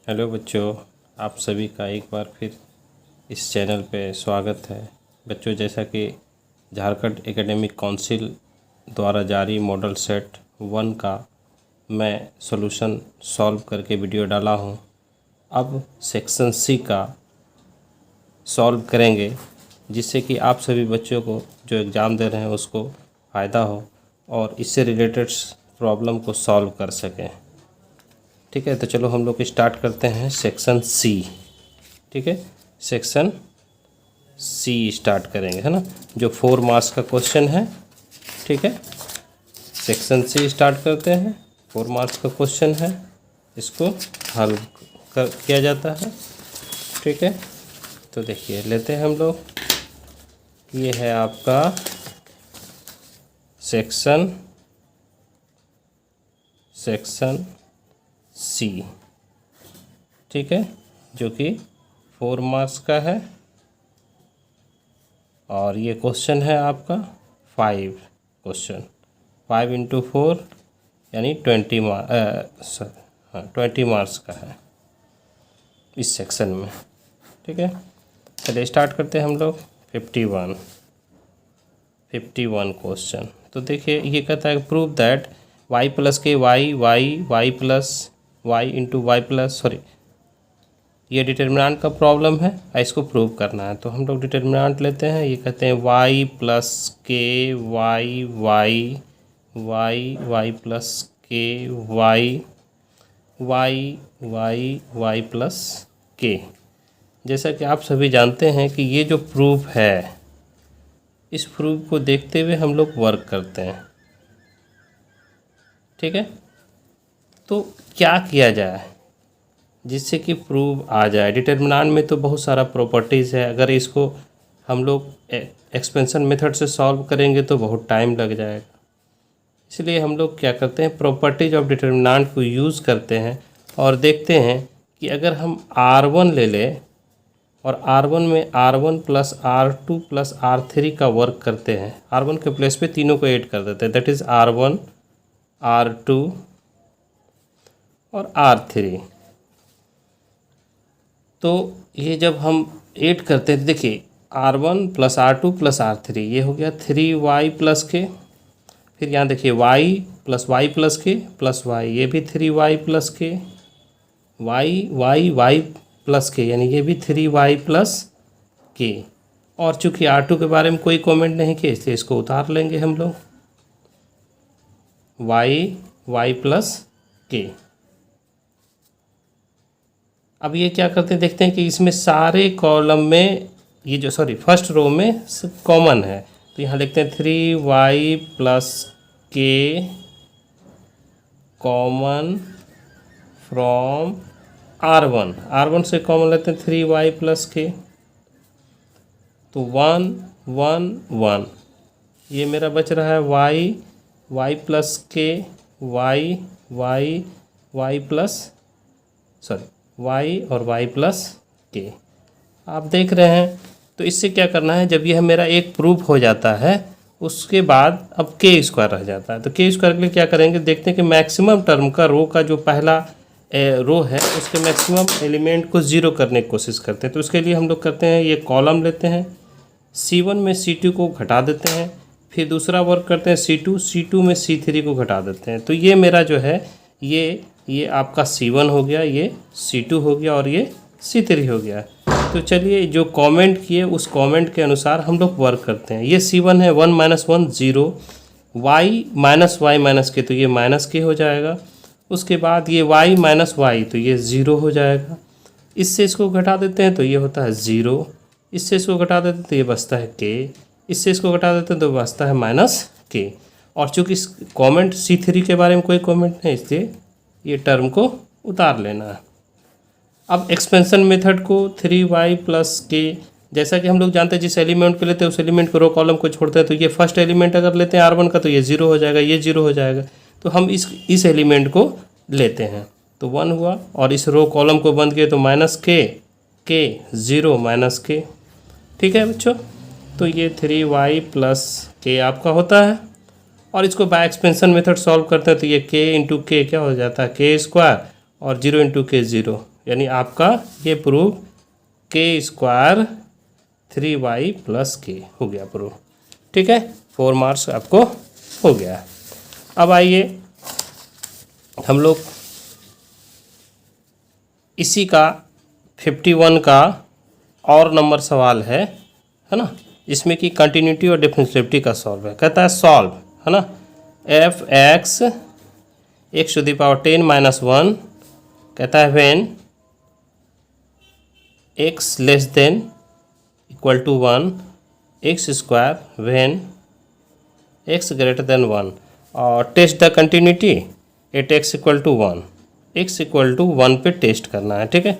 Hello बच्चों, आप सभी का एक बार फिर इस चैनल पे स्वागत है। बच्चों, जैसा कि झारखंड एकेडमिक काउंसिल द्वारा जारी मॉडल सेट 1 का मैं सॉल्यूशन सॉल्व करके वीडियो डाला हूं। अब सेक्शन सी का सॉल्व करेंगे, जिससे कि आप सभी बच्चों को जो एग्ज़ाम दे रहे हैं उसको फ़ायदा हो और इससे रिलेटेड प्रॉब्लम को सॉल्व कर सकें। ठीक है, तो चलो हम लोग स्टार्ट करते हैं सेक्शन सी। ठीक है, सेक्शन सी स्टार्ट करेंगे, है ना, जो 4 मार्क्स का क्वेश्चन है। ठीक है, सेक्शन सी स्टार्ट करते हैं। 4 मार्क्स का क्वेश्चन है, इसको हल किया जाता है। ठीक है, तो देखिए लेते हैं हम लोग। ये है आपका सेक्शन सी। ठीक है, जो कि 4 मार्क्स का है और ये क्वेश्चन है आपका 5 क्वेश्चन। 5 × 4 यानी 20 मार्क्स का है इस सेक्शन में। ठीक है, चलिए स्टार्ट करते हैं हम लोग। 51 क्वेश्चन। तो देखिए ये कहता है प्रूव दैट y प्लस के y plus y into y plus ये डिटर्मिनेंट का प्रॉब्लम है, इसको प्रूव करना है। तो हम लोग डिटर्मिनेंट लेते हैं। ये कहते हैं y प्लस के y प्लस के y प्लस के। जैसा कि आप सभी जानते हैं कि ये जो प्रूफ है, इस प्रूफ को देखते हुए हम लोग वर्क करते हैं। ठीक है, तो क्या किया जाए जिससे कि प्रूव आ जाए। डिटर्मिनेंट में तो बहुत सारा प्रॉपर्टीज़ है, अगर इसको हम लोग एक्सपेंशन मेथड से सॉल्व करेंगे तो बहुत टाइम लग जाएगा। इसलिए हम लोग क्या करते हैं, प्रॉपर्टीज ऑफ डिटर्मिनेंट को यूज़ करते हैं और देखते हैं कि अगर हम R1 ले लें और R1 में R1 plus R2 plus R3 का वर्क करते हैं, R1 के प्लेस पे तीनों को ऐड कर देते हैं, दैट इज़ R1 R2 और R3। तो ये जब हम ऐड करते हैं, देखिए R1 plus R2 plus R3 ये हो गया 3y प्लस के। फिर यहाँ देखिए y plus Y plus K plus y, ये भी 3y प्लस के, y प्लस के यानी ये भी 3y प्लस के। और चूँकि R2 के बारे में कोई कमेंट नहीं किया, इसलिए इसको उतार लेंगे हम लोग, y प्लस के। अब ये क्या करते हैं, देखते हैं कि इसमें सारे कॉलम में ये जो फर्स्ट रो में कॉमन है। तो यहाँ लिखते हैं 3y प्लस के कॉमन फ्रॉम R1 से कॉमन लेते हैं 3y प्लस के। तो 1 1 1 ये मेरा बच रहा है y प्लस के y प्लस y और y प्लस के। आप देख रहे हैं। तो इससे क्या करना है, जब यह मेरा एक प्रूफ हो जाता है उसके बाद अब के स्क्वायर रह जाता है। तो के स्क्वायर के लिए क्या करेंगे, देखते हैं कि मैक्सिमम टर्म का रो का जो पहला रो है उसके मैक्सिमम एलिमेंट को ज़ीरो करने की कोशिश करते हैं। तो उसके लिए हम लोग करते हैं, ये कॉलम लेते हैं, C1 में C2 को घटा देते हैं, फिर दूसरा वर्क करते हैं C2 में C3 को घटा देते हैं। तो ये मेरा जो है ये आपका C1 हो गया, ये C2 हो गया और ये C3 हो गया। तो चलिए जो कमेंट किए उस कमेंट के अनुसार हम लोग वर्क करते हैं। ये C1 है 1 - 1 0, y माइनस के, तो ये माइनस के हो जाएगा। उसके बाद ये y माइनस वाई, तो ये 0 हो जाएगा। इससे इसको घटा देते हैं तो ये होता है 0, इससे इसको घटा देते हैं तो ये बचता है के, इससे इसको घटा देते हैं तो बचता है माइनस के। और चूँकि इस कमेंट C3 के बारे में कोई कमेंट नहीं, इसलिए ये टर्म को उतार लेना है। अब एक्सपेंशन मेथड को 3y प्लस के, जैसा कि हम लोग जानते हैं जिस एलिमेंट को लेते हैं उस एलिमेंट को रो कॉलम को छोड़ते हैं। तो ये फर्स्ट एलिमेंट अगर लेते हैं R1 का तो ये 0 हो जाएगा, ये 0 हो जाएगा। तो हम इस एलिमेंट को लेते हैं तो 1 हुआ, और इस रो कॉलम को बंद किए तो माइनस के 0 माइनस के। ठीक है बच्चों, तो ये 3y प्लस के आपका होता है। और इसको बाय एक्सपेंशन मेथड सॉल्व करते हैं तो ये k इंटू के क्या हो जाता है, के स्क्वायर, और 0 इंटू के 0, यानी आपका ये प्रूफ के स्क्वायर 3y प्लस के हो गया प्रूफ। ठीक है, 4 मार्क्स आपको हो गया। अब आइए हम लोग इसी का 51 का और नंबर सवाल है ना, इसमें कि कंटिन्यूटी और डिफरेंशिएबिलिटी का सॉल्व है। कहता है सॉल्व, है ना, f x x to the power 10 minus 1, कहता है when x less than equal to 1 x square when x greater than 1, और test the continuity at x equal to 1, x equal to 1 पे test करना है। ठीक है,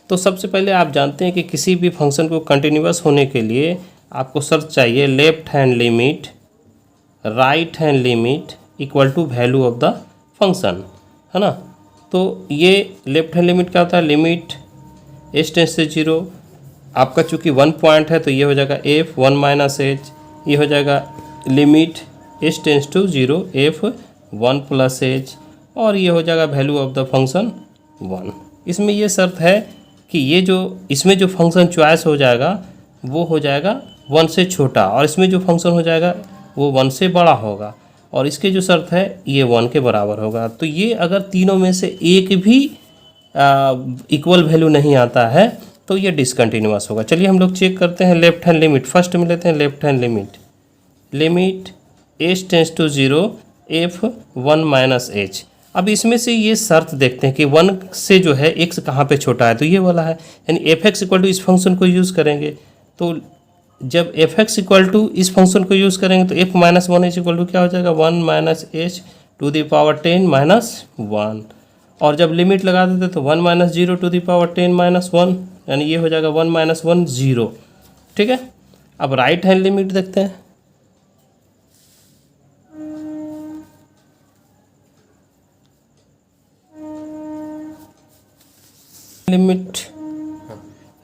तो सबसे पहले आप जानते हैं कि किसी भी फंक्शन को कंटिन्यूअस होने के लिए आपको शर्त चाहिए left hand limit right hand limit equal to value of the function, है ना। तो ये लेफ्ट हैंड लिमिट क्या होता है, लिमिट एच टेंस से 0, आपका चूँकि 1 पॉइंट है तो ये हो जाएगा एफ 1 माइनस एच, ये हो जाएगा limit h tends to 0 f 1 plus h, और ये हो जाएगा वैल्यू ऑफ द फंक्शन 1। इसमें ये शर्त है कि ये जो इसमें जो फंक्शन चॉइस हो जाएगा वो हो जाएगा 1 से छोटा, और इसमें जो फंक्शन हो जाएगा वो 1 से बड़ा होगा, और इसके जो शर्त है ये 1 के बराबर होगा। तो ये अगर तीनों में से एक भी इक्वल वैल्यू नहीं आता है तो ये डिसकंटिन्यूअस होगा। चलिए हम लोग चेक करते हैं लेफ्ट हैंड लिमिट। फर्स्ट में लेते हैं left hand limit, limit h tends to 0 f 1 minus h. अब इसमें से ये शर्त देखते हैं कि 1 से जो है x कहाँ पे छोटा है, तो ये वाला है, यानी एफ एक्स इक्वल टू इस फंक्शन को यूज़ करेंगे। तो जब एफ एक्स इक्वल टू इस फंक्शन को यूज़ करेंगे तो f minus 1 h equal to क्या हो जाएगा 1 minus h to the power 10 minus 1, और जब लिमिट लगा देते तो 1 minus 0 to the power 10 minus 1, यानी ये हो जाएगा 1 माइनस 1 0। ठीक है, अब राइट हैंड लिमिट देखते हैं। लिमिट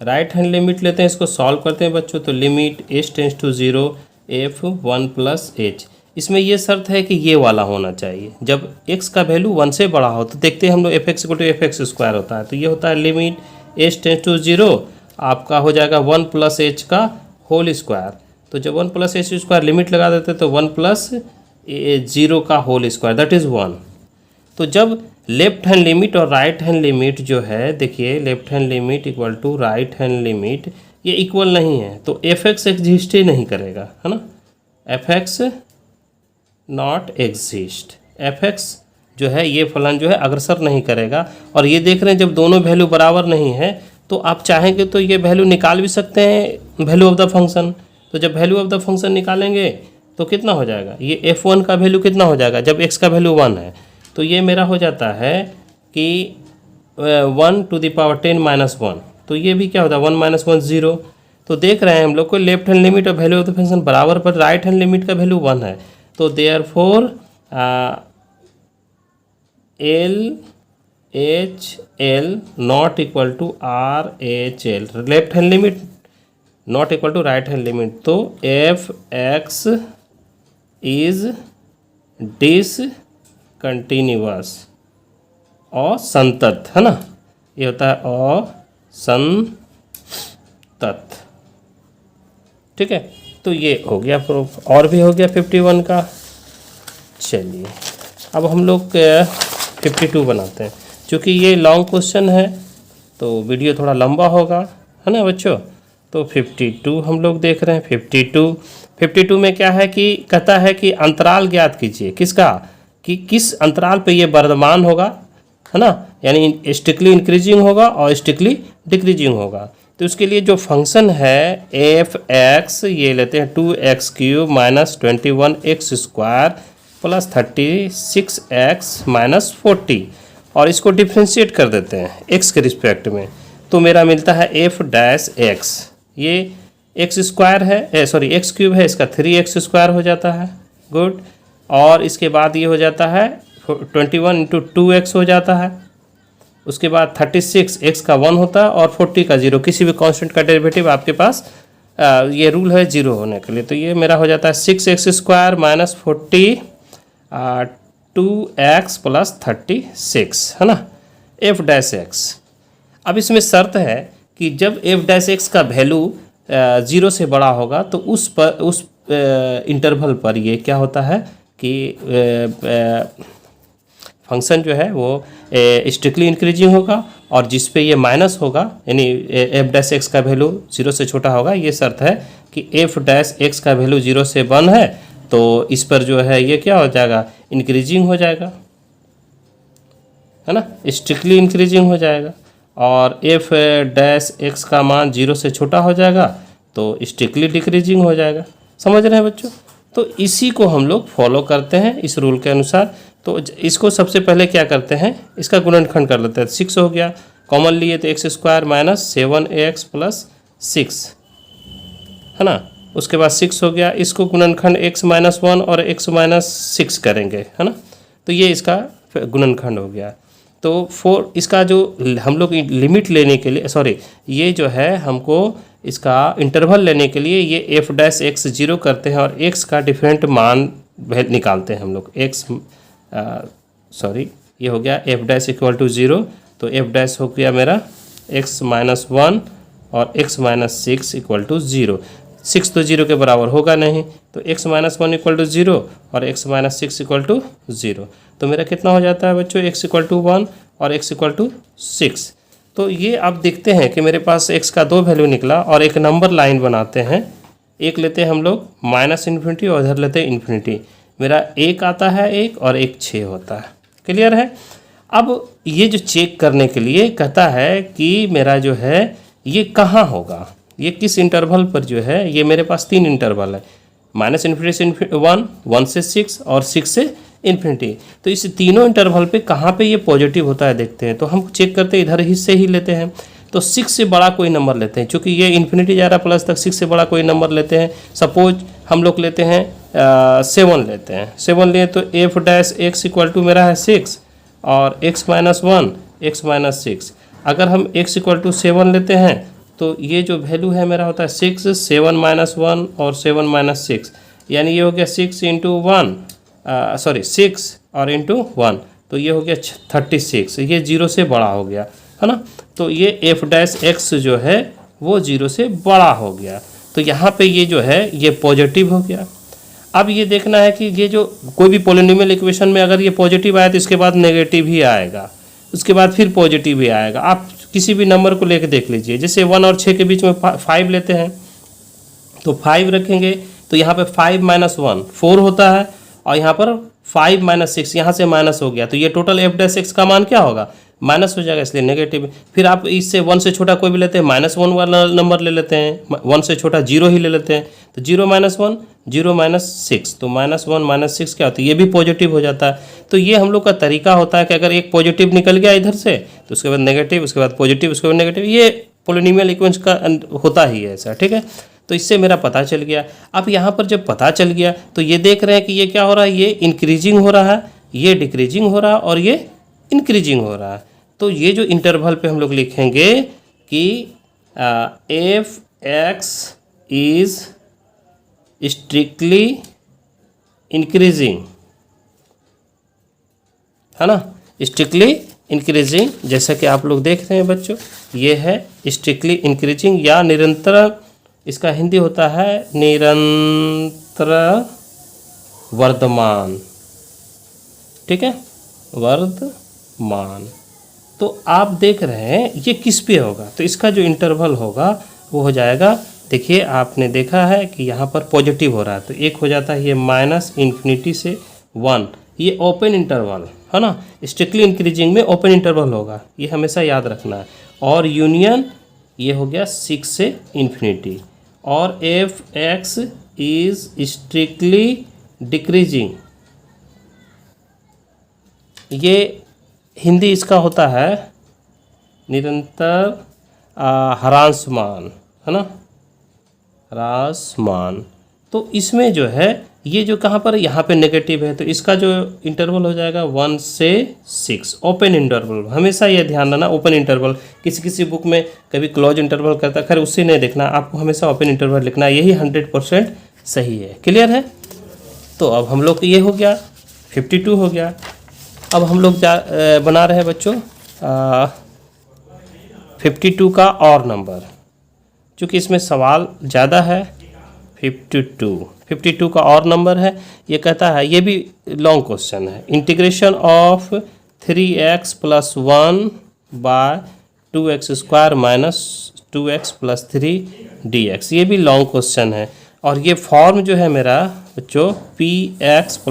राइट हैंड लिमिट लेते हैं, इसको सॉल्व करते हैं बच्चों। तो limit h tends to 0 f 1 plus h, इसमें ये शर्त है कि ये वाला होना चाहिए। जब x का वैल्यू 1 से बड़ा हो तो देखते हैं हम लोग f x equal to f x square होता है, तो ये होता है लिमिट एच टेंस टू 0 आपका हो जाएगा 1 प्लस एच का होल स्क्वायर। तो जब 1 प्लस एच स्क्वायर लिमिट लगा देते हैं तो 1 प्लस 0 का होल स्क्वायर दैट इज़ 1। तो जब लेफ्ट हैंड लिमिट और राइट हैंड लिमिट जो है, देखिए left hand limit equal to right hand limit ये इक्वल नहीं है तो एफ एक्स एग्जिस्ट ही नहीं करेगा, है ना, f x not exist, F x जो है ये फलन जो है अग्रसर नहीं करेगा। और ये देख रहे हैं जब दोनों वैल्यू बराबर नहीं है तो आप चाहेंगे तो ये वैल्यू निकाल भी सकते हैं वैल्यू ऑफ द फंक्शन। तो जब वैल्यू ऑफ द फंक्शन निकालेंगे तो कितना हो जाएगा, ये f1 का वैल्यू कितना हो जाएगा जब x का वैल्यू 1 है, तो ये मेरा हो जाता है कि 1 टू द पावर 10 माइनस 1, तो ये भी क्या होता है 1 माइनस 1 0। तो देख रहे हैं हम लोग को लेफ्ट हैंड लिमिट और वैल्यू ऑफ द फंक्शन बराबर पर राइट हैंड लिमिट का वैल्यू 1 है, तो therefore L H L not equal to R H L, left hand limit not equal to right hand limit, तो एफ एक्स इज डिसकंटिन्यूअस असंतत, है ना, ये होता है असंतत। ठीक है, तो ये हो गया प्रूफ, और भी हो गया 51 का। चलिए अब हम लोग 52 बनाते हैं, क्योंकि ये लॉन्ग क्वेश्चन है तो वीडियो थोड़ा लंबा होगा, है ना बच्चों। तो 52 हम लोग देख रहे हैं। 52 में क्या है कि कहता है कि अंतराल ज्ञात कीजिए, किसका, कि किस अंतराल पे ये वर्धमान होगा, है ना, यानी स्ट्रिक्टली इंक्रीजिंग होगा और स्ट्रिक्टली डिक्रीजिंग होगा। तो उसके लिए जो फंक्शन है एफ एक्स ये लेते हैं 2x³ minus 21x square plus 36x minus 40, और इसको डिफ्रेंशिएट कर देते हैं x के रिस्पेक्ट में, तो मेरा मिलता है f डैश x, ये x स्क्वायर है सॉरी x³ है, इसका 3x स्क्वायर हो जाता है, गुड। और इसके बाद ये हो जाता है 21 इंटू 2x हो जाता है, उसके बाद 36 x का 1 होता है और 40 का 0, किसी भी कांस्टेंट का डेरिवेटिव आपके पास ये रूल है 0 होने के लिए, तो ये मेरा हो जाता है 6x square minus 40 2x plus 36, है ना, एफ डैश एक्स। अब इसमें शर्त है कि जब एफ डैश एक्स का वैल्यू 0 से बड़ा होगा तो उस इंटरवल पर ये क्या होता है कि फंक्शन जो है वो स्ट्रिक्टली इंक्रीजिंग होगा, और जिस पे ये माइनस होगा यानी एफ डैश एक्स का वैल्यू 0 से छोटा होगा। ये शर्त है कि एफ डैश एक्स का वैल्यू 0 से 1 है तो इस पर जो है ये क्या हो जाएगा, इंक्रीजिंग हो जाएगा, है ना, स्ट्रिक्टली इंक्रीजिंग हो जाएगा। और एफ डैश एक्स का मान 0 से छोटा हो जाएगा तो स्ट्रिक्टली डिक्रीजिंग हो जाएगा। समझ रहे हैं बच्चों? तो इसी को हम लोग फॉलो करते हैं इस रूल के अनुसार। तो इसको सबसे पहले क्या करते हैं, इसका गुणनखंड कर लेते हैं। 6 हो गया, कॉमन लिए तो x square minus 7x plus 6, है ना। उसके बाद 6 हो गया, इसको गुणनखंड x माइनस 1 और x माइनस 6 करेंगे, है ना। तो ये इसका गुणनखंड हो गया। तो 4 इसका जो हम लोग लिमिट लेने के लिए, सॉरी, ये जो है हमको इसका इंटरवल लेने के लिए ये एफ डैश एक्स 0 करते हैं और x का डिफरेंट मान निकालते हैं हम लोग। x सॉरी ये हो गया एफ डैश इक्वल टू 0, तो एफ डैश हो गया मेरा x माइनस 1 और x माइनस 6 इक्वल टू 0। 6 तो 0 के बराबर होगा नहीं, तो x माइनस 1 इक्वल टू 0 और x माइनस 6 इक्वल टू 0। तो मेरा कितना हो जाता है बच्चों, x इक्वल टू 1 और x इक्वल टू 6। तो ये आप देखते हैं कि मेरे पास x का 2 वैल्यू निकला और एक नंबर लाइन बनाते हैं। एक लेते हैं हम लोग माइनस इन्फिनिटी और इधर लेते हैं इन्फिनिटी। मेरा 1 आता है 1 और 1 6 होता है। क्लियर है? अब ये जो चेक करने के लिए कहता है कि मेरा जो है ये कहाँ होगा, ये किस इंटरवल पर जो है, ये मेरे पास 3 इंटरवल है, माइनस इन्फिनिटी से 1, 1 से 6 और 6 से इन्फिनिटी। तो इस तीनों इंटरवल पे कहाँ पे ये पॉजिटिव होता है देखते हैं। तो हम चेक करते हैं, इधर ही से ही लेते हैं। तो 6 से बड़ा कोई नंबर लेते हैं, क्योंकि ये इन्फिनिटी जा रहा है प्लस तक, 6 से बड़ा कोई नंबर लेते हैं। सपोज हम लोग लेते हैं 7 लेते हैं। 7 लिए तो f dash x equal to मेरा है 6 और x माइनस 1 x माइनस 6। अगर हम x इक्वल टू 7 लेते हैं तो ये जो वैल्यू है मेरा होता है 6, 7 माइनस 1 और 7 माइनस 6, यानी ये हो गया 6 इंटू 1, सॉरी 6 और इंटू 1, तो ये हो गया 36। ये 0 से बड़ा हो गया, है ना। तो ये एफ डैश एक्स जो है वो 0 से बड़ा हो गया। तो यहाँ पे ये जो है ये पॉजिटिव हो गया। अब ये देखना है कि ये जो कोई भी पॉलिनोमियल इक्वेशन में अगर ये पॉजिटिव आया तो इसके बाद नेगेटिव ही आएगा, उसके बाद फिर पॉजिटिव ही आएगा। आप किसी भी नंबर को लेकर देख लीजिए, जैसे 1 और 6 के बीच में 5 लेते हैं तो 5 रखेंगे तो यहाँ पे 5 माइनस 1 4 होता है, और यहाँ पर 5 माइनस 6 यहाँ से माइनस हो गया, तो ये टोटल एफ डैश एक्स का मान क्या होगा, माइनस हो जाएगा, इसलिए नेगेटिव। फिर आप इससे 1 से छोटा कोई भी लेते हैं, माइनस 1 वाला नंबर ले लेते हैं, 1 से छोटा 0 ही ले लेते हैं, तो 0 माइनस 1 0 माइनस 6, तो माइनस 1 माइनस 6 क्या होता है, ये भी पॉजिटिव हो जाता है। तो ये हम लोग का तरीका होता है कि अगर एक पॉजिटिव निकल गया इधर से तो उसके बाद नेगेटिव, उसके बाद पॉजिटिव, उसके बाद नेगेटिव, ये पॉलिनोमियल इक्वेशन का होता ही है ऐसा, ठीक है। तो इससे मेरा पता चल गया। अब यहाँ पर जब पता चल गया तो ये देख रहे हैं कि ये क्या हो रहा है, ये इंक्रीजिंग हो रहा है, ये डिक्रीजिंग हो रहा है और ये इंक्रीजिंग हो रहा है। तो ये जो इंटरवल पे हम लोग लिखेंगे कि F x is strictly increasing, है ना, स्ट्रिक्टली इंक्रीजिंग। जैसा कि आप लोग देख रहे हैं बच्चों, ये है स्ट्रिक्टली इंक्रीजिंग या निरंतर, इसका हिंदी होता है निरंतर वर्धमान, ठीक है, वर्धमान। तो आप देख रहे हैं ये किस पे होगा, तो इसका जो इंटरवल होगा वो हो जाएगा, देखिए आपने देखा है कि यहाँ पर पॉजिटिव हो रहा है, तो एक हो जाता है ये माइनस इन्फिनिटी से 1, ये ओपन इंटरवल है ना, स्ट्रिक्टली इंक्रीजिंग में ओपन इंटरवल होगा, ये हमेशा याद रखना है। और यूनियन ये हो गया 6 से इन्फिनिटी, और F x is strictly decreasing, ये हिंदी इसका होता है निरंतर ह्रासमान, है ना, ह्रासमान। तो इसमें जो है ये जो कहाँ पर यहाँ पे नेगेटिव है, तो इसका जो इंटरवल हो जाएगा 1 से 6, ओपन इंटरवल। हमेशा ये ध्यान रखना, ओपन इंटरवल, किसी किसी बुक में कभी क्लोज इंटरवल करता है, खैर उससे नहीं देखना, आपको हमेशा ओपन इंटरवल लिखना, यही 100% सही है। क्लियर है? तो अब हम लोग ये हो गया 52 हो गया। अब हम लोग बना रहे हैं बच्चों 52 का और नंबर, चूँकि इसमें सवाल ज़्यादा है। 52 का और नंबर है, ये कहता है, ये भी लॉन्ग क्वेश्चन है, integration of 3x + 1 by 2x² minus 2x + 3 dx, ये भी लॉन्ग क्वेश्चन है। और ये फॉर्म जो है मेरा बच्चों px +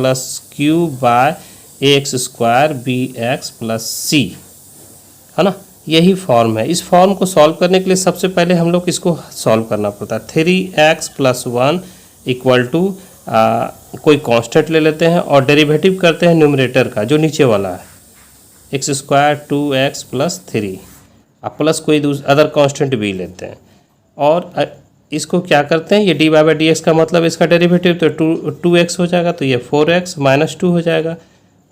q by ax² bx + c, है ना, यही फॉर्म है। इस फॉर्म को सॉल्व करने के लिए सबसे पहले हम लोग इसको सॉल्व करना पड़ता है। 3x + 1 = कोई कांस्टेंट ले लेते हैं और डेरिवेटिव करते हैं न्यूमरेटर का, जो नीचे वाला है x² 2x + 3, अब प्लस कोई अदर कांस्टेंट भी लेते हैं और इसको क्या करते हैं, ये dy/dx का मतलब इसका डेरिवेटिव, तो 2x हो जाएगा, तो ये 4x - 2 हो जाएगा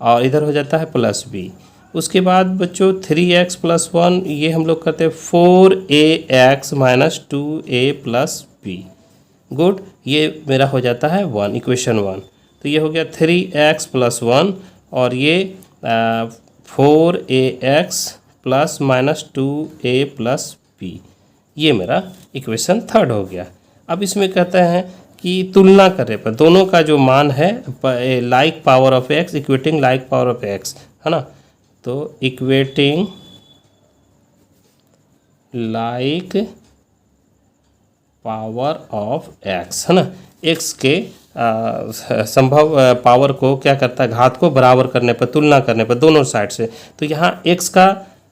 और इधर हो जाता है +b। उसके बाद बच्चों 3x + 1, ये हम लोग करते हैं 4ax - 2a + b। गुड, ये मेरा हो जाता है 1, इक्वेशन 1। तो ये हो गया 3x + 1 और ये 4ax + -2a + b, ये मेरा इक्वेशन 3 हो गया। अब इसमें कहते हैं कि तुलना करने पर दोनों का जो मान है like power of x equating like power of x, है ना, तो equating like power of x, है ना, x के संभव पावर को क्या करता है, घात को बराबर करने पर, तुलना करने पर दोनों साइड से। तो यहाँ x का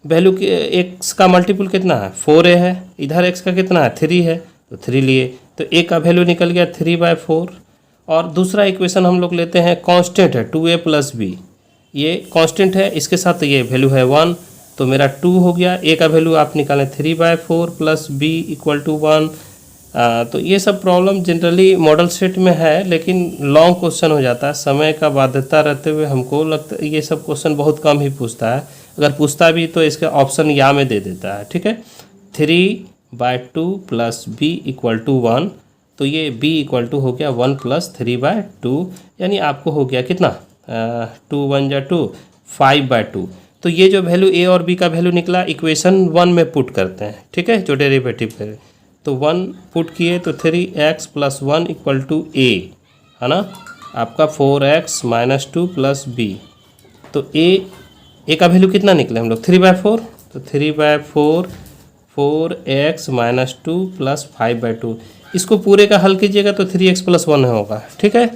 वैल्यू, x का मल्टीपल कितना है, 4a है, इधर x का कितना है, 3 है, तो 3 लिए, तो a का वैल्यू निकल गया 3/4। और दूसरा इक्वेशन हम लोग लेते हैं, कांस्टेंट है 2a + b, ये कांस्टेंट है, इसके साथ ये वैल्यू है 1, तो मेरा 2 हो गया। a का वैल्यू आप निकालें 3/4 + b = 1। तो ये सब प्रॉब्लम जनरली मॉडल सेट में है, लेकिन लॉन्ग क्वेश्चन हो जाता है, समय का बाध्यता रहते हुए हमको लगता है ये सब क्वेश्चन बहुत कम ही पूछता है, अगर पूछता भी तो इसके ऑप्शन या में दे देता है। ठीक है, 3/2 + b = 1, तो ये b = हो गया 1 + 3/2, यानी आपको हो गया कितना, 2 × 1 = 2, 5/2। तो ये जो वैल्यू a और b का वैल्यू निकला इक्वेशन 1 में पुट करते हैं, ठीक है, जो डेरिवेटिव करें, तो 1 पुट किए तो 3x + 1 = a, है ना, आपका 4x - 2 + b, तो a का वैल्यू कितना निकले हम लोग 3/4, तो 3/4 4x - 2 + 5/2, इसको पूरे का हल कीजिएगा तो 3x + 1 होगा। ठीक है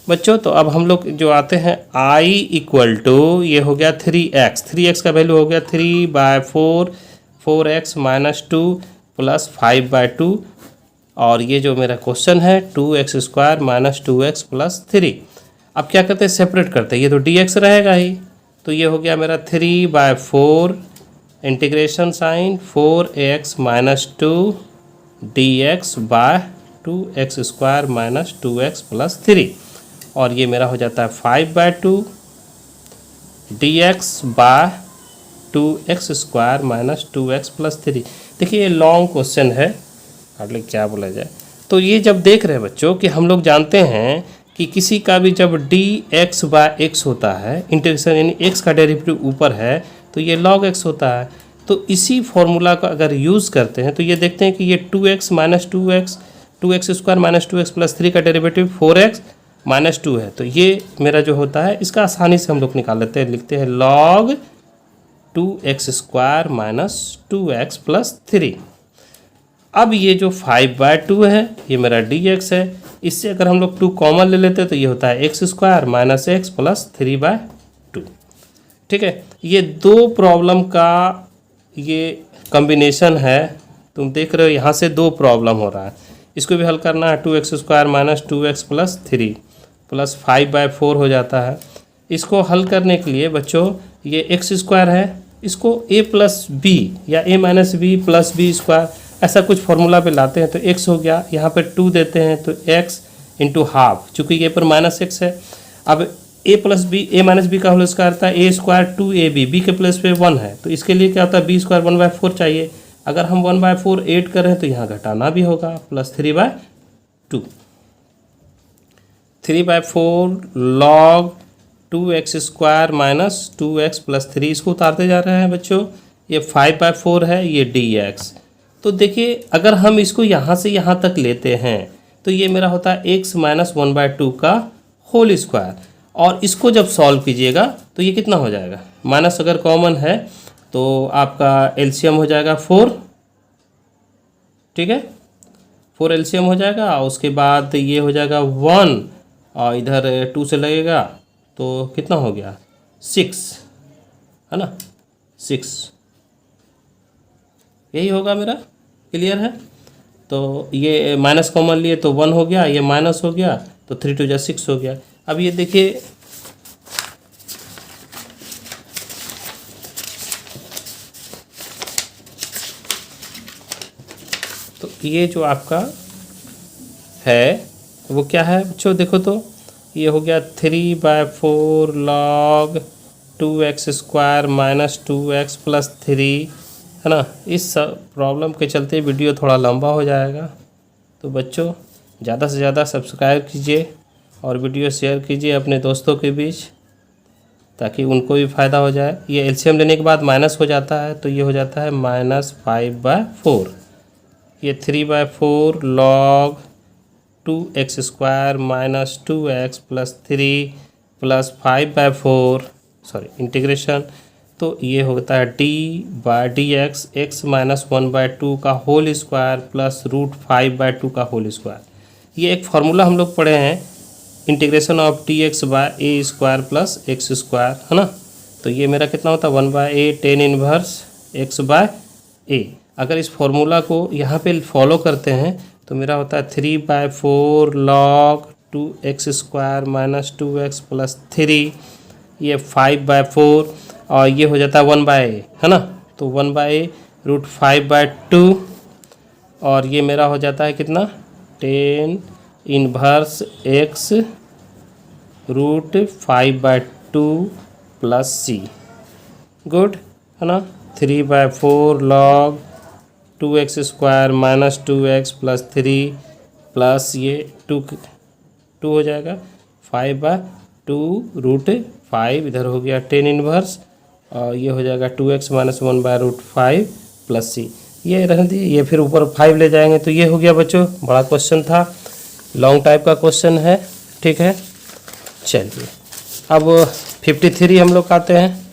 बच्चों, तो अब हम लोग जो आते हैं I = ये हो गया 3x का वैल्यू हो गया 3/4 4x - 2 + 5/2, और ये जो मेरा क्वेश्चन है 2x² - 2x + 3। अब क्या करते हैं, सेपरेट करते हैं, ये तो dx रहेगा ही, तो ये हो गया मेरा 3/4 integration sign 4x - 2 dx bye 2x² - 2x + 3, और ये मेरा हो जाता है 5/2 dx बाय 2x² - 2x + 3। देखिए ये लॉन्ग क्वेश्चन है, हार्डली क्या बोला जाए। तो ये जब देख रहे हैं बच्चों कि हम लोग जानते हैं कि किसी का भी जब dx/x होता है, इंटीग्रेशन यानी x का डेरिवेटिव ऊपर है, तो ये log x होता है। तो इसी फॉर्मूला का अगर यूज़ करते हैं तो ये देखते हैं कि ये 2x - 2x 2x² - 2x + 3 का डेरिवेटिव 4x - 2 है, तो ये मेरा जो होता है इसका आसानी से हम लोग निकाल लेते हैं, लिखते हैं log 2x² - 2x + 3। अब ये जो 5/2 है ये मेरा dx है, इससे अगर हम लोग 2 कॉमन ले लेते हैं तो ये होता है x² - x + 3/2। ठीक है, ये दो प्रॉब्लम का ये कॉम्बिनेशन है, तुम देख रहे हो यहाँ से दो प्रॉब्लम हो रहा है, इसको भी हल करना है 2x² - 2x + 3 + 5/4 हो जाता है। इसको हल करने के लिए बच्चों ये x² है, इसको a + b या a - b + b² ऐसा कुछ फार्मूला पे लाते हैं, तो x हो गया, यहाँ पे 2 देते हैं तो x × हाफ, चूँकि ये पर -x है। अब a - b का होल स्क्वायर था a² 2ab, b के प्लेस पे 1 है, तो इसके लिए क्या होता है b² 1/4 चाहिए, अगर हम 1/4 ऐड करें तो यहाँ घटाना भी होगा, + 3/2 3/4 log 2x² - 2x + 3, इसको उतारते जा रहे हैं बच्चों, ये 5/4 है, ये dx। तो देखिए अगर हम इसको यहाँ से यहाँ तक लेते हैं तो ये मेरा होता है x माइनस 1/2 का होल स्क्वायर। और इसको जब सॉल्व कीजिएगा तो ये कितना हो जाएगा, माइनस अगर कॉमन है तो आपका एलसीएम हो जाएगा 4, ठीक है, 4 एलसीएम हो जाएगा। और उसके बाद ये हो जाएगा 1 और इधर 2 से लगेगा तो कितना हो गया 6, है ना, 6, यही होगा मेरा। क्लियर है। तो ये माइनस कॉमन लिए तो 1 हो गया, ये माइनस हो गया तो 3 2 6 हो गया। अब ये देखिए तो ये जो आपका है वो क्या है बच्चों, देखो तो ये हो गया 3/4 log 2x² minus 2x plus 3, है ना। इस प्रॉब्लम के चलते वीडियो थोड़ा लंबा हो जाएगा, तो बच्चों ज़्यादा से ज़्यादा सब्सक्राइब कीजिए और वीडियो शेयर कीजिए अपने दोस्तों के बीच ताकि उनको भी फ़ायदा हो जाए। ये एलसीएम लेने के बाद माइनस हो जाता है तो ये हो जाता है -5/4। ये 3/4 log 2x² minus 2x plus 3 plus 5/4 sorry integration, तो ये होता है d/dx x माइनस 1/2 का होल स्क्वायर प्लस √5/2 का होल स्क्वायर। ये एक फार्मूला हम लोग पढ़े हैं, integration of dx/a² plus x², है ना। तो ये मेरा कितना होता है 1/a tan इनवर्स x/a। अगर इस फार्मूला को यहाँ पे फॉलो करते हैं तो मेरा होता है 3/4 log 2x² minus 2x plus 3, ये 5/4 और ये हो जाता है 1/a, है ना। तो 1/a √5/2 और ये मेरा हो जाता है कितना tan inverse x √5/2 plus c। Good, है ना। 3/4 log 2x² minus 2x plus 3 plus ये 2 हो जाएगा 5/2 √5, इधर हो गया tan इनवर्स और ये हो जाएगा 2x माइनस 1/√5 प्लस c। ये रहने दीजिए, ये फिर ऊपर 5 ले जाएंगे तो ये हो गया बच्चों। बड़ा क्वेश्चन था, लॉन्ग टाइप का क्वेश्चन है, ठीक है। चलिए अब 53 हम लोग आते हैं।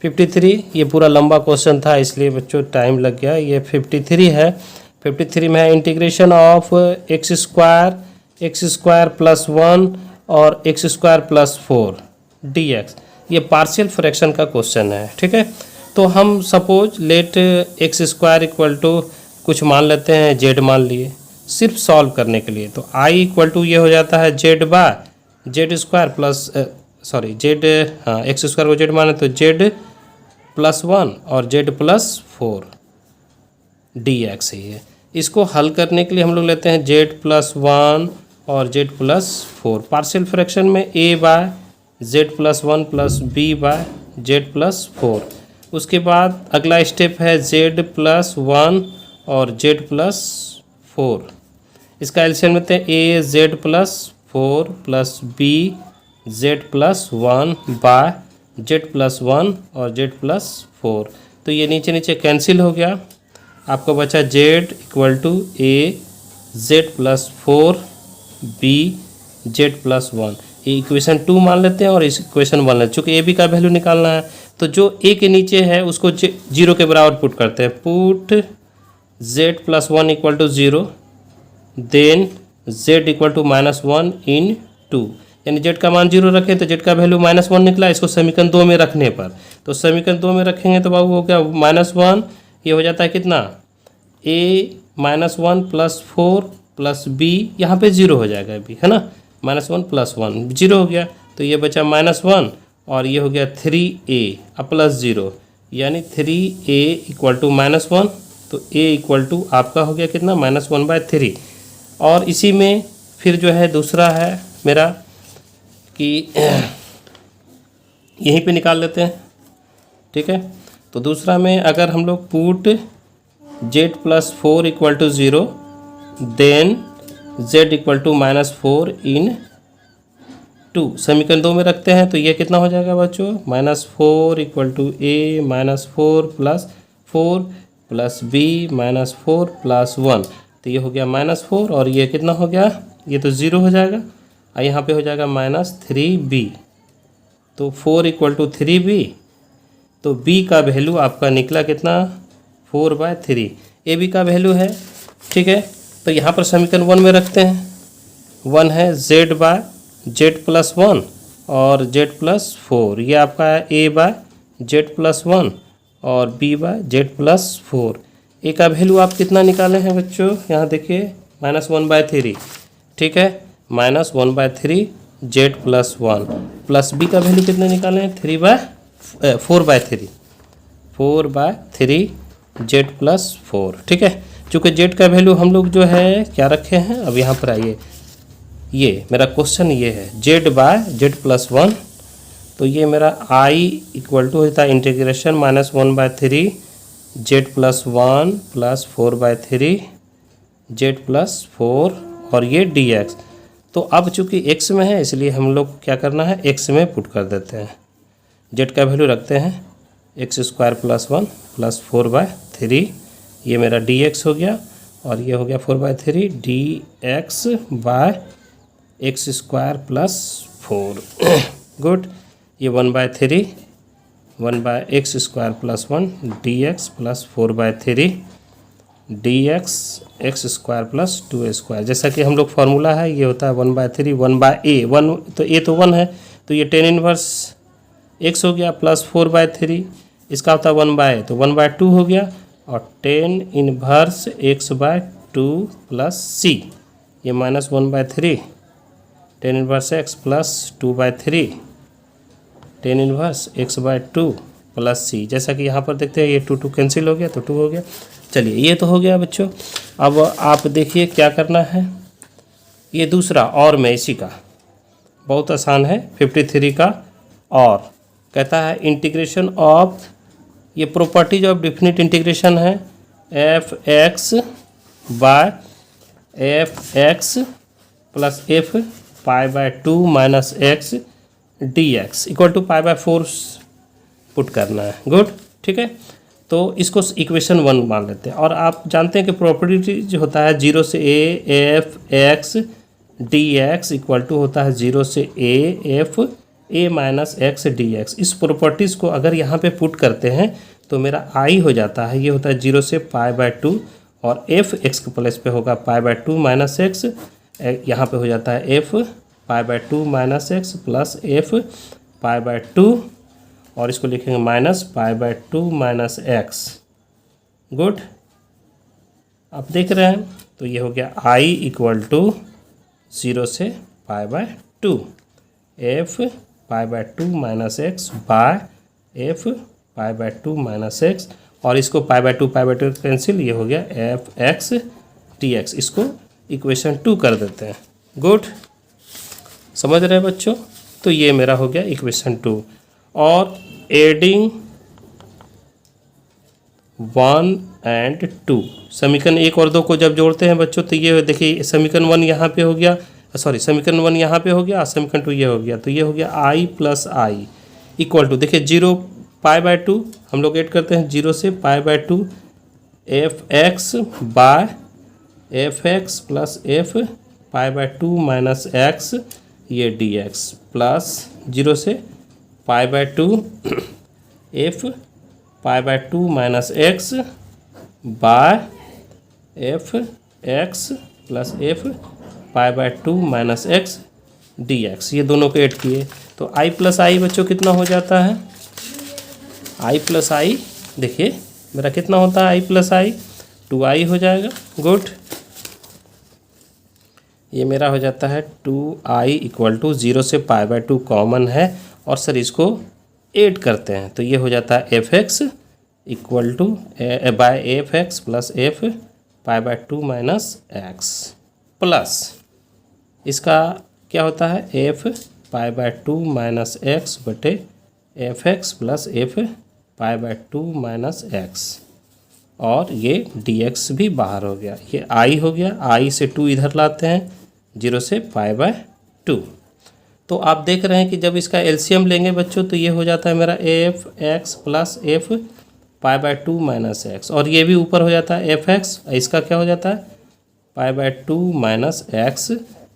53 ये पूरा लंबा क्वेश्चन था इसलिए बच्चों टाइम लग गया। ये 53 है। 53 में है इंटीग्रेशन ऑफ x² प्लस 1 और x² प्लस 4 dx। ये पार्शियल फ्रैक्शन का क्वेश्चन है, ठीक है। तो हम suppose let x² equal to कुछ मान लेते हैं, z मान लिए सिर्फ सॉल्व करने के लिए। तो i इक्वल टू ये हो जाता है z/z² प्लस सॉरी z, हाँ x² को z माने तो z प्लस 1 और z प्लस 4 dx ही है। इसको हल करने के लिए हम लोग लेते हैं z प्लस 1 और z प्लस 4। पार्शियल फ्रैक्शन में a/z plus 1 plus b/z plus 4। उसके बाद अगला स्टेप है z प्लस 1 और z प्लस 4। इसका एलसीएम लेते हैं a z plus 4 plus b z plus 1 by z plus 1 और z प्लस 4। तो ये नीचे नीचे कैंसिल हो गया, आपको बचा z equal to a z plus 4 b z plus 1। ये इक्वेशन 2 मान लेते हैं और इस इक्वेशन 1 लेते हैं। चूँकि ए बी का वैल्यू निकालना है तो जो a के नीचे है उसको 0 के बराबर पुट करते हैं। Put z plus 1 equal to 0 then z equal to -1 in 2, यानी z का मान 0 रखें तो z का वैल्यू -1 निकला। इसको समीकरण 2 में रखने पर, तो समीकरण 2 में रखेंगे तो बाबू हो गया -1, ये हो जाता है कितना a -1 प्लस 4 प्लस b, यहाँ पे 0 हो जाएगा b, है ना। -1 प्लस 1 0 हो गया तो ये बचा -1 और ये हो गया 3a अब प्लस 0, यानी 3a इक्वल टू -1। तो a इक्वल टू आपका हो गया कितना -1/3। और इसी में फिर जो है दूसरा है मेरा कि यहीं पे निकाल लेते हैं, ठीक है। तो दूसरा में अगर हम लोग put z plus 4 equal to 0 then z equal to -4 in 2 समीकरण 2 में रखते हैं तो ये कितना हो जाएगा बच्चों -4 equal to a -4 plus 4 plus b minus 4 plus 1, तो ये हो गया -4 और ये कितना हो गया, ये तो 0 हो जाएगा और यहाँ पे हो जाएगा -3b। तो 4 इक्वल टू 3b, तो b का वैल्यू आपका निकला कितना 4/3। ए बी का वैल्यू है, ठीक है। तो यहाँ पर समीकरण 1 में रखते हैं, 1 है z/z प्लस 1 और z प्लस 4, ये आपका है a/z प्लस 1 और b/z प्लस 4। ए का वैल्यू आप कितना निकाले हैं बच्चों, यहाँ देखिए -1/3, ठीक है, -1/3 z प्लस 1 प्लस बी का वैल्यू कितना निकाले हैं 4/3 z प्लस 4, ठीक है। चूँकि z का वैल्यू हम लोग जो है क्या रखे हैं, अब यहाँ पर आइए, ये मेरा क्वेश्चन ये है z/z प्लस 1, तो ये मेरा I इक्वल टू होता है integration -1/3 z plus 1 plus 4/3 z plus 4 और ये dx। तो अब चूँकि x में है इसलिए हम लोग क्या करना है, x में पुट कर देते हैं, z का वैल्यू रखते हैं x² प्लस 1 प्लस 4/3, ये मेरा dx हो गया और ये हो गया 4/3 dx bye x² plus 4 good. ये 1/3 1/x² plus 1 dx plus 4/3 dx x² plus 2a², जैसा कि हम लोग फार्मूला है ये होता है 1/3 1/a, 1 तो a तो 1 है तो ये tan इनवर्स x हो गया प्लस 4/3, इसका होता है 1/a तो 1/2 हो गया और tan inverse x/2 plus c, ये -1/3 tan inverse x plus 2/3 tan inverse x/2 plus c, जैसा कि यहाँ पर देखते हैं ये 2 कैंसिल हो गया तो 2 हो गया। चलिए ये तो हो गया बच्चों। अब आप देखिए क्या करना है, ये दूसरा और में इसी का बहुत आसान है 53 का, और कहता है इंटीग्रेशन ऑफ, ये प्रॉपर्टीज ऑफ डिफिनिट इंटीग्रेशन है f(x) by f(x) plus f π/2 minus x dx equal to π/4 put करना है, गुड, ठीक है। तो इसको इक्वेशन 1 मान लेते हैं और आप जानते हैं कि प्रॉपर्टी जो होता है 0 से a f(x) dx equal to होता है 0 से a f a minus x dx। इस प्रॉपर्टीज़ को अगर यहाँ पे पुट करते हैं तो मेरा I हो जाता है, ये होता है 0 से π/2 और f x के प्लेस पे होगा π/2 माइनस x, यहाँ पे हो जाता है f π/2 minus x plus f π/2 और इसको लिखेंगे माइनस π/2 माइनस x, गुड। आप देख रहे हैं तो ये हो गया I इक्वल टू 0 से π/2 f π/2 minus x by f π/2 minus x और इसको π/2 कैंसिल, ये हो गया f(x) dx, इसको इक्वेशन 2 कर देते हैं, गुड। समझ रहे हैं बच्चों, तो ये मेरा हो गया इक्वेशन 2। और एडिंग 1 and 2, समीकरण 1 और 2 को जब जोड़ते हैं बच्चों तो ये देखिए समीकरण 1 यहाँ पे हो गया, सॉरी समीकरण 1 यहाँ पे हो गया, समीकरण 2 ये हो गया, तो ये हो गया I plus I equal to, देखिए 0 π/2 हम लोग ऐड करते हैं 0 से π/2 f(x) by f(x) plus f π/2 minus x ये dx प्लस 0 से π/2 f π/2 minus x by f(x) plus f π/2 minus x dx, ये दोनों को ऐड किए तो I प्लस I बच्चों कितना हो जाता है, I प्लस I देखिए मेरा कितना होता है I प्लस I 2I हो जाएगा, गुड। ये मेरा हो जाता है 2I इक्वल टू 0 से π/2 कॉमन है और सर इसको ऐड करते हैं तो ये हो जाता है f(x) equal to by f(x) plus f π/2 minus x plus इसका क्या होता है f π/2 माइनस x बटे f(x) plus f π/2 minus x और ये dx भी बाहर हो गया, ये I हो गया, I से 2 इधर लाते हैं 0 से π/2। तो आप देख रहे हैं कि जब इसका एलसीएम लेंगे बच्चों तो ये हो जाता है मेरा f(x) plus f pi by 2 minus x, और ये भी ऊपर हो जाता है एफ एक्स, इसका क्या हो जाता है pi by 2 minus x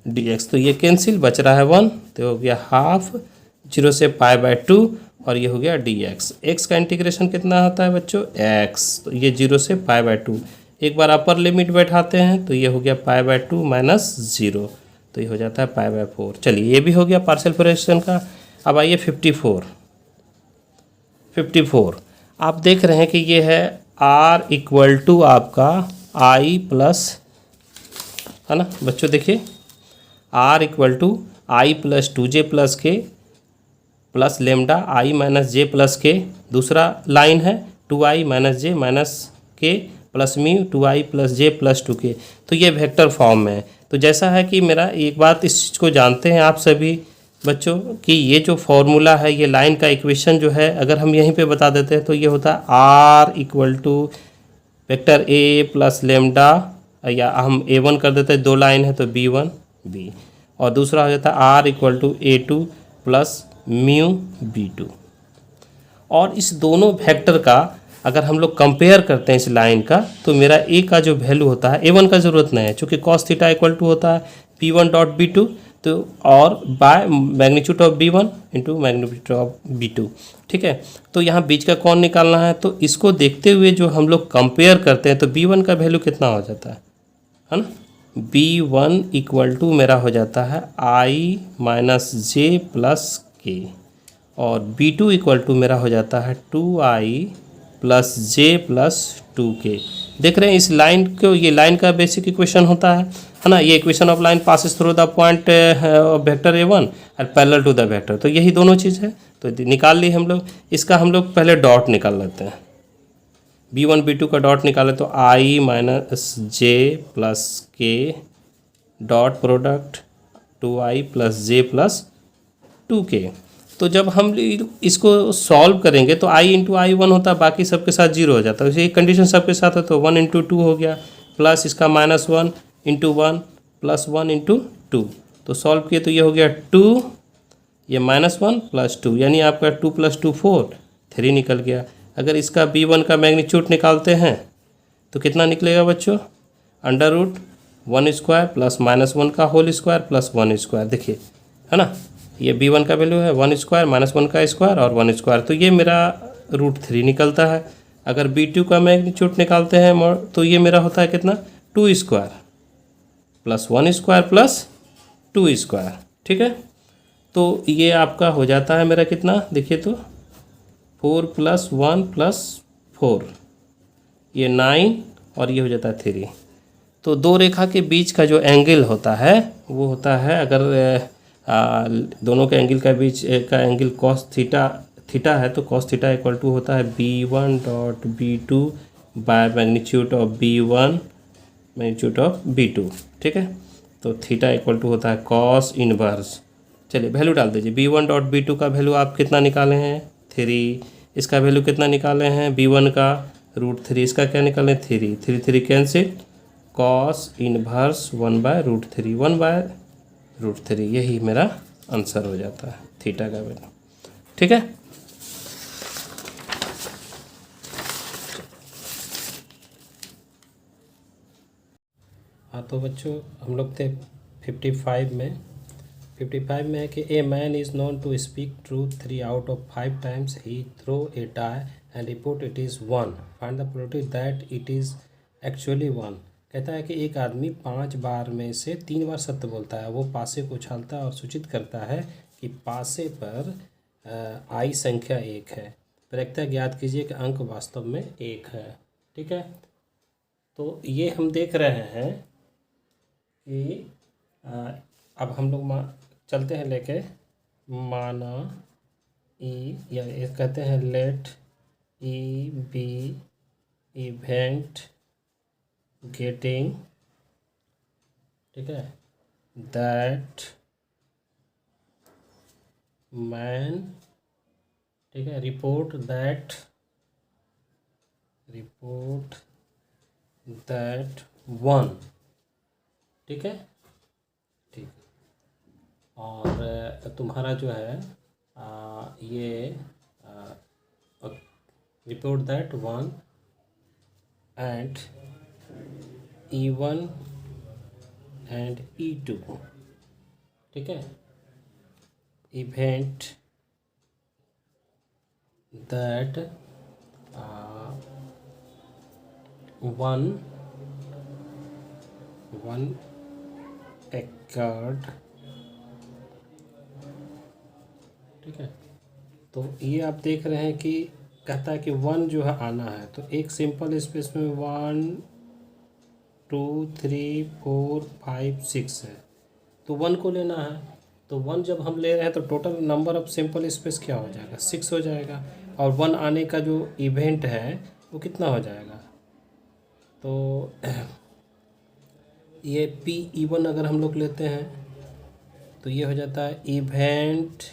D x. तो ये कैंसिल, बच रहा है 1, तो हो गया हाफ 0 से पाई बाय 2, और ये हो गया डी एक्स। एक्स का इंटीग्रेशन कितना होता है बच्चों एक्स, तो ये 0 से पाई बाय 2, एक बार अपर लिमिट बैठाते हैं तो ये हो गया पाई बाय 2 माइनस 0, तो ये हो जाता है पाई बाय 4। चलिए ये भी हो गया पार्शियल फ्रैक्शन का। अब आइए 54 आप देख रहे हैं कि ये है r इक्वल टू आपका i प्लस, है ना बच्चों, देखिए r equal to I plus 2j plus K plus lambda i minus J plus K, दूसरा लाइन है 2i minus J minus K plus mu 2i plus J plus 2k। तो ये vector form में है। तो जैसा है कि मेरा एक बात इस चीज़ को जानते हैं आप सभी बच्चों कि ये जो फॉर्मूला है, ये लाइन का इक्वेशन जो है, अगर हम यहीं पे बता देते हैं तो ये होता है r equal to vector a plus lambda, या हम a1 कर देते हैं, दो लाइन है तो b1 b, और दूसरा हो जाता है r equal to a2 plus mu b2। और इस दोनों वेक्टर का अगर हम लोग कंपेयर करते हैं इस लाइन का, तो मेरा a का जो वैल्यू होता है, a1 का ज़रूरत नहीं है चूँकि cos थीटा इक्वल टू होता है p1 डॉट b2, तो और by magnitude of b1 into magnitude of b2, ठीक है। तो यहाँ बीच का कौन निकालना है, तो इसको देखते हुए जो हम लोग कंपेयर करते हैं तो b1 का वैल्यू कितना हो जाता है ना, b1 इक्वल टू मेरा हो जाता है i माइनस जे प्लस के, और b2 इक्वल टू मेरा हो जाता है 2i plus J plus 2k। देख रहे हैं इस लाइन को, ये लाइन का बेसिक इक्वेशन होता है ना, ये equation of line passes through the point vector a1 और पैरेलल टू द वेक्टर, तो यही दोनों चीज़ है। तो निकाल ली हम लोग, इसका हम लोग पहले डॉट निकाल लेते हैं, b1 b2 का डॉट निकाले तो i माइनस जे प्लस के dot product 2i plus J plus 2k। तो जब हम इसको सॉल्व करेंगे तो i इंटू आई 1 होता है, बाकी सबके साथ 0 हो जाता है, ये कंडीशन सबके साथ है, तो 1 इंटू 2 हो गया, प्लस इसका माइनस 1 इंटू 1 प्लस 1 इंटू 2, तो सॉल्व किए तो ये हो गया 2, ये माइनस 1 प्लस 2, यानी आपका 2 प्लस 2 4 3 निकल गया। अगर इसका b1 का मैग्नीट्यूड निकालते हैं तो कितना निकलेगा बच्चों, under root 1 square plus minus 1 का होल स्क्वायर प्लस 1 स्क्वायर, देखिए है ना, ये b1 का वैल्यू है 1 स्क्वायर माइनस 1 का स्क्वायर और 1 स्क्वायर, तो ये मेरा √3 निकलता है। अगर b2 का मैग्नीट्यूड निकालते हैं तो ये मेरा होता है कितना 2 square plus 1 square plus 2 square, ठीक है। तो ये आपका हो जाता है मेरा कितना, देखिए तो 4 प्लस 1 प्लस 4, ये 9, और ये हो जाता है 3। तो दो रेखा के बीच का जो एंगल होता है वो होता है, अगर दोनों के एंगल का बीच का एंगल कॉस थीटा है, तो कॉस थीटा इक्वल टू होता है b1 dot b2 by magnitude of b1 magnitude of b2, ठीक है। तो थीटा इक्वल टू होता है कॉस इनवर्स, चलिए वैल्यू डाल दीजिए, b1 डॉट b2 का वैल्यू आप कितना निकाले हैं 3, इसका वैल्यू कितना निकाले हैं b1 का √3, इसका क्या निकालें 3, 3 3 cancel, cos inverse 1 by √3, 1 by √3, यही मेरा आंसर हो जाता है थीटा का वैल्यू, ठीक है। हाँ तो बच्चों हम लोग थे 55 में है कि a man is known to speak truth 3 out of 5 times he throw a die and report it is 1, find the probability that it is actually 1। कहता है कि एक आदमी 5 बार में से 3 बार सत्य बोलता है, वो पासे को उछालता है और सूचित करता है कि पासे पर आई संख्या 1 है, प्रत्येक ज्ञात कीजिए कि अंक वास्तव में 1 है, ठीक है। तो ये हम देख रहे हैं कि अब हम लोग चलते हैं लेके, माना ई, या ये कहते हैं let E be event getting, ठीक है, दैट मैन, ठीक है, रिपोर्ट दैट 1, ठीक है, ठीक। और तुम्हारा जो है ये report that 1 and E1 and E2, ठीक है, इवेंट दैट 1 occurred, ठीक है। तो ये आप देख रहे हैं कि कहता है कि 1 जो है आना है, तो एक सिंपल स्पेस में 1 2 3 4 5 6 है, तो 1 को लेना है। तो 1 जब हम ले रहे हैं तो total number of simple space क्या हो जाएगा, 6 हो जाएगा। और 1 आने का जो इवेंट है वो कितना हो जाएगा, तो ये PE1 अगर हम लोग लेते हैं तो ये हो जाता है इवेंट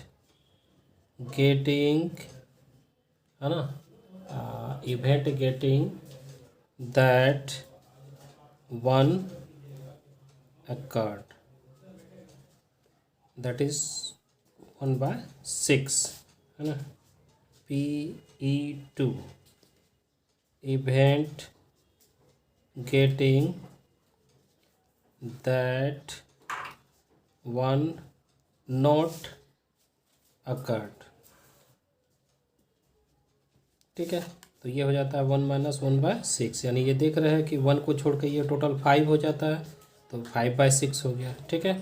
गेटिंग, है ना, event getting that 1 occurred, that is 1/6, है ना। PE2 event getting that 1 not occurred, ठीक है। तो ये हो जाता है 1 - 1/6, यानी ये देख रहे हैं कि 1 को छोड़ के ये टोटल 5 हो जाता है, तो 5/6 हो गया, ठीक है।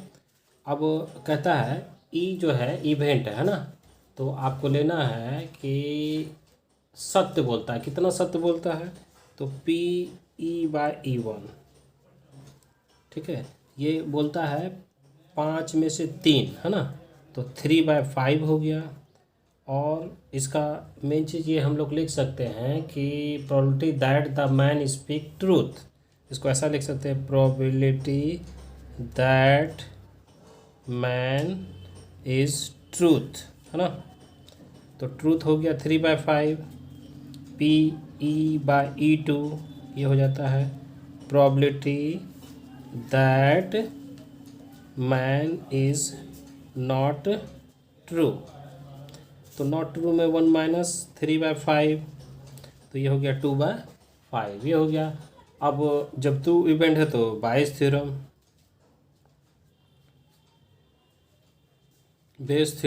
अब कहता है ई जो है इवेंट है ना, तो आपको लेना है कि सत्य बोलता है, कितना सत्य बोलता है, तो PE/E1, ठीक है। ये बोलता है 5 में से 3, है ना, तो 3/5 हो गया। और इसका मेन चीज़ ये हम लोग लिख सकते हैं कि probability that the man speak truth, इसको ऐसा लिख सकते हैं, probability that man is truth, है ना। तो ट्रूथ हो गया 3/5। PE/E2 ये हो जाता है probability that man is not true, तो नॉट ट्रू में 1 - 3/5, तो ये हो गया 2/5, ये हो गया। अब जब 2 इवेंट है तो बायस थ्योरम, बेस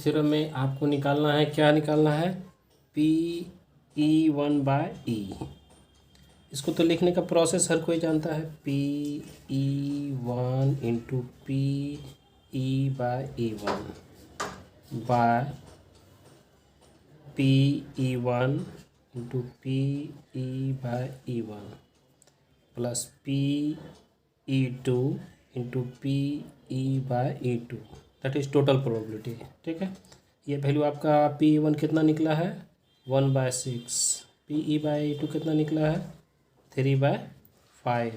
थ्योरम में आपको निकालना है, क्या निकालना है, PE1/E। इसको तो लिखने का प्रोसेस हर कोई जानता है, PE1 × PE/E1 by PE1 × PE/E1 plus PE2 × PE/E2, that is total probability, ठीक है। ये वैल्यू आपका PE1 कितना निकला है, 1/6, PE/E2 कितना निकला है, 3/5,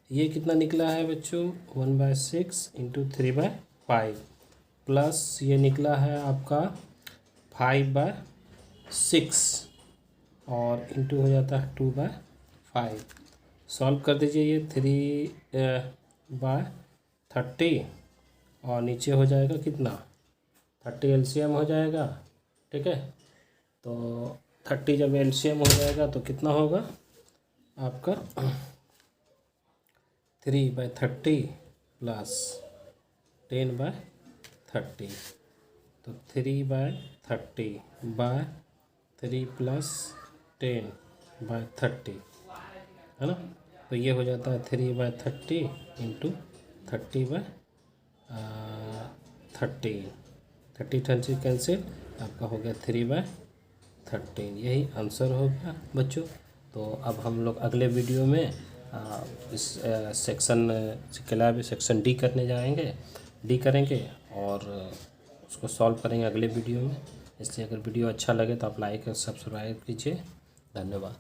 ये कितना निकला है बच्चों, 1/6 × 3/5, प्लस ये निकला है आपका 5/6 और इंटू हो जाता है 2/5। सॉल्व कर दीजिए, ये 3/30 और नीचे हो जाएगा कितना, 30 LCM हो जाएगा, ठीक है। तो 30 जब LCM हो जाएगा तो कितना होगा आपका 3/30 प्लस 10/30, तो 3/30/3 प्लस 10/30, है ना। तो ये हो जाता है 3/30 × 30/30, 30 कैंसिल, आपका हो गया 3/13, यही आंसर हो गया बच्चों। तो अब हम लोग अगले वीडियो में इस सेक्शन के अलावा सेक्शन डी करने जाएंगे, डी करेंगे और उसको सॉल्व करेंगे अगले वीडियो में। इसलिए अगर वीडियो अच्छा लगे तो आप लाइक और सब्सक्राइब कीजिए। धन्यवाद।